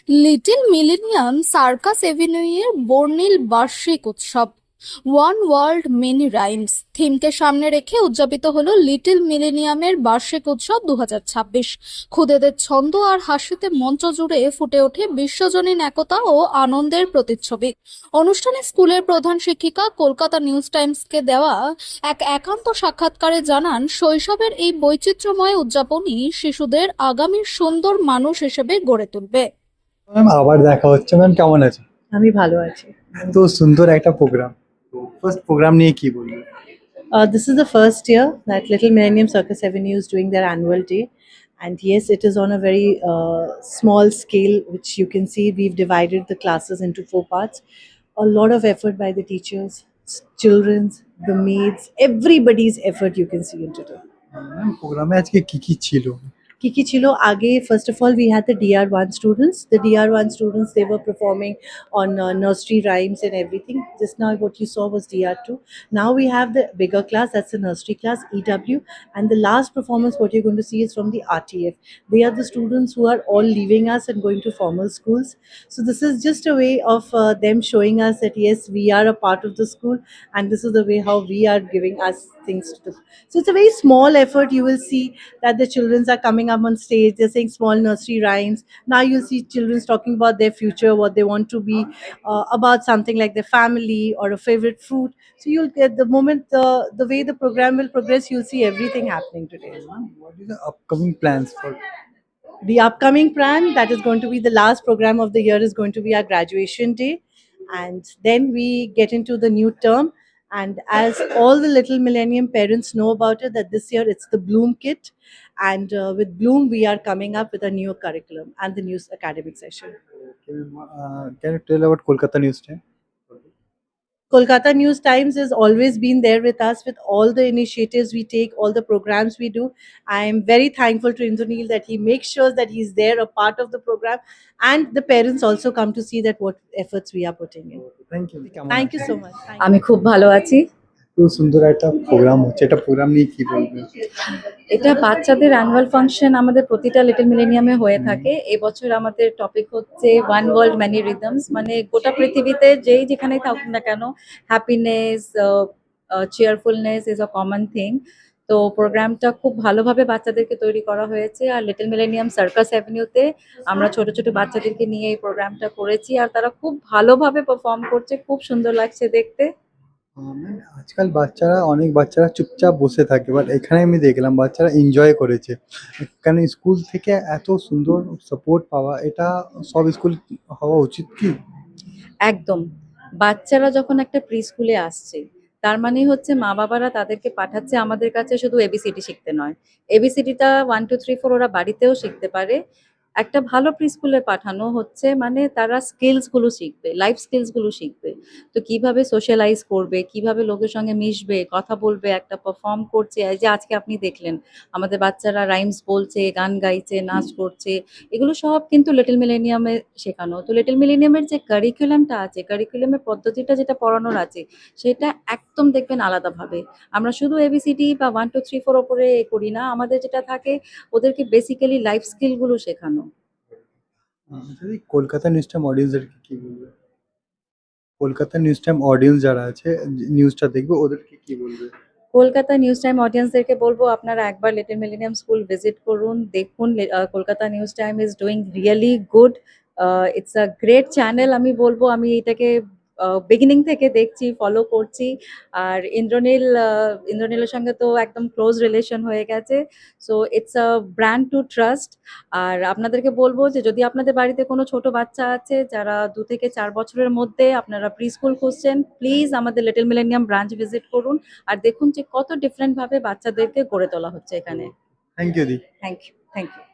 Little millennium circus এভিনিউয়ের বর্ণিল বার্ষিক উৎসব ওয়ান ওয়ার্ল্ড মেনি রাইমস থিমকে সামনে রেখে উদযাপিত হলো লিটল মিলেনিয়ামের বার্ষিক উৎসব 2026। খুদেদের ছন্দ আর হাসিতে মঞ্চ জুড়ে ফুটে ওঠে বিশ্বজনীন একতা ও আনন্দের প্রতিচ্ছবি। অনুষ্ঠানে স্কুলের প্রধান শিক্ষিকা কলকাতা নিউজ টাইমসকে দেওয়া এক একান্ত সাক্ষাৎকারে জানান, শৈশবের এই বৈচিত্র্যময় উদযাপনই শিশুদের আগামীর সুন্দর মানুষ হিসেবে গড়ে তুলবে। ম্যাম আবার দেখা হচ্ছে। ম্যাম কেমন আছে? আমি ভালো আছি। এত সুন্দর একটা প্রোগ্রাম, ফার্স্ট প্রোগ্রাম নিয়ে কি বলবো? This is the first year that Little Millennium Circus Avenue is doing their annual day. And yes, it is on a very small scale, which you can see we've divided the classes into 4 parts. A lot of effort by the teachers, children's, the maids, everybody's effort you can see into it. Ma'am প্রোগ্রামে আজকে কি কি ছিল? Kiki Chilo Age, first of all, we had the DR1 students. The DR1 students, they were performing on nursery rhymes and everything. Just now, what you saw was DR2. Now we have the bigger class, that's the nursery class, EW. And the last performance, what you're going to see is from the RTF. They are the students who are all leaving us and going to formal schools. So, this is just a way of them showing us that yes, we are a part of the school, and this is the way how we are giving us things to the. So, it's a very small effort. You will see that the children are coming up on stage, they're saying small nursery rhymes. Now you'll see children talking about their future, what they want to be, about something like their family or a favorite fruit. So you'll get the moment the way the program will progress, you'll see everything happening today. What is the upcoming plans for? The upcoming plan that is going to be the last program of the year is going to be our graduation day, and then we get into the new term. And as all the Little Millennium parents know about it, that this year it's the Bloom kit, and with Bloom we are coming up with a new curriculum and the new academic session. Can you tell about Kolkata News Time? Kolkata News Times has always been there with us with all the initiatives we take, all the programs we do. I am very thankful to Indranil that he makes sure that he's there, a part of the program, and the parents also come to see that what efforts we are putting in. Thank you. Thank you so much. Thank you. আমি খুব ভালো আছি। এত সুন্দর একটা programme হচ্ছে, এটা programme নিয়ে কি বলবেন? এটা বাচ্চাদের অ্যানুয়াল ফাংশন আমাদের প্রতিটা লিটল মিলেনিয়ামে হয়ে থাকে। এবছর আমাদের টপিক হচ্ছে ওয়ান ওয়ার্ল্ড ম্যানি রিদমস, মানে গোটা পৃথিবীতে যেই যেখানেই থাকুক না কেন, happiness, চেয়ারফুলনেস is a common thing. তো প্রোগ্রামটা খুব ভালোভাবে বাচ্চাদেরকে তৈরি করা হয়েছে। আর লিটল মিলেনিয়াম সার্কাস অ্যাভিনিউতে আমরা ছোট ছোট বাচ্চাদেরকে নিয়ে এই প্রোগ্রামটা করেছি, আর তারা খুব ভালোভাবে পারফর্ম করছে, খুব সুন্দর লাগছে দেখতে। ম্যাম আজকাল অনেক বাচ্চারা চুপচাপ বসে থাকে, বাট এখানে আমি দেখলাম বাচ্চারা এনজয় করেছে। কারণ স্কুল থেকে এত সুন্দর সাপোর্ট পাওয়া, এটা সব স্কুল হওয়া উচিত কি? একদম। বাচ্চারা যখন একটা প্রি স্কুলে আসছে, তার মানে হচ্ছে মা বাবারা তাদেরকে পাঠাচ্ছে আমাদের কাছে শুধু এবিসিডি শিখতে নয়। এবিসিডিটা 1 2 3 4 ওরা বাড়িতেও শিখতে পারে। একটা ভালো প্রি স্কুলে পাঠানো হচ্ছে মানে তারা স্কিলস গুলো শিখবে, লাইফ স্কিলস গুলো শিখবে। তো কিভাবে সোশ্যালাইজ করবে, কিভাবে লোকের সঙ্গে মিশবে, কথা বলবে, একটা পারফর্ম করছে। এই যে আজকে আপনি দেখলেন আমাদের বাচ্চারা রাইমস বলছে, গান গাইছে, নাচ করছে। এগুলো সব কিন্তু লিটল মিলেনিয়ামে শেখানো। তো লিটল মিলেনিয়ামের যে কারিকুলামটা আছে, কারিকুলামের পদ্ধতিটা যেটা পড়ানোর আছে, সেটা একদম দেখবেন আলাদাভাবে। আমরা শুধু এবিসিডি বা 1 2 3 4 ওপরে করি না, আমাদের যেটা থাকে ওদেরকে বেসিক্যালি লাইফ স্কিলগুলো শেখানো। যদি কলকাতা নিউজ টাইম অডিয়েন্সদেরকে কি বলবে? কলকাতা নিউজ টাইম অডিয়েন্স যারা আছে, নিউজটা দেখবে, ওদেরকে কি বলবে? কলকাতা নিউজ টাইম অডিয়েন্সদেরকে বলবো আপনারা একবার লিটল মিলেনিয়াম স্কুল ভিজিট করুন, দেখুন। Kolkata news time is doing really good. It's a great channel. আমি বলবো আমি এটাকে বিগিনিং থেকে দেখছি, ফলো করছি। আর ইন্দ্রনীলের সঙ্গে তো একদম ক্লোজ রিলেশন হয়ে গেছে। So it's a brand to trust. আর আপনাদেরকে বলবো যে যদি আপনাদের বাড়িতে কোনো ছোট বাচ্চা আছে যারা 2 থেকে 4 বছরের মধ্যে, আপনারা প্রি স্কুল খুঁজছেন, প্লিজ আমাদের লিটল মিলেনিয়াম ব্রাঞ্চ ভিজিট করুন আর দেখুন যে কত ডিফারেন্ট ভাবে বাচ্চাদেরকে গড়ে তোলা হচ্ছে এখানে। থ্যাংক ইউ দি। Thank you. Thank you.